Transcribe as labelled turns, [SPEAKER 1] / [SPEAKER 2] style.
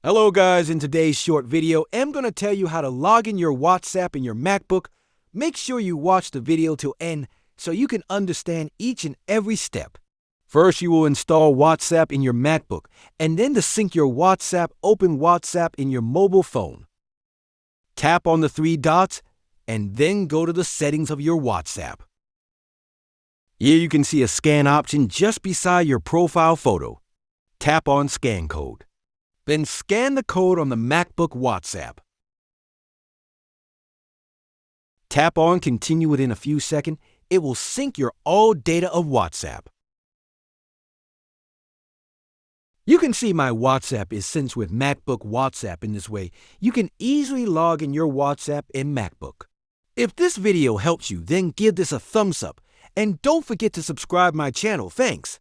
[SPEAKER 1] Hello guys, in today's short video, I'm going to tell you how to log in your WhatsApp in your MacBook. Make sure you watch the video till end so you can understand each and every step. First, you will install WhatsApp in your MacBook, and then to sync your WhatsApp, open WhatsApp in your mobile phone. Tap on the three dots, and then go to the settings of your WhatsApp. Here you can see a scan option just beside your profile photo. Tap on Scan Code. Then scan the code on the MacBook WhatsApp. Tap on Continue within a few seconds. It will sync your all data of WhatsApp. You can see my WhatsApp is synced with MacBook WhatsApp in this way. You can easily log in your WhatsApp in MacBook. If this video helps you, then give this a thumbs up. And don't forget to subscribe my channel. Thanks.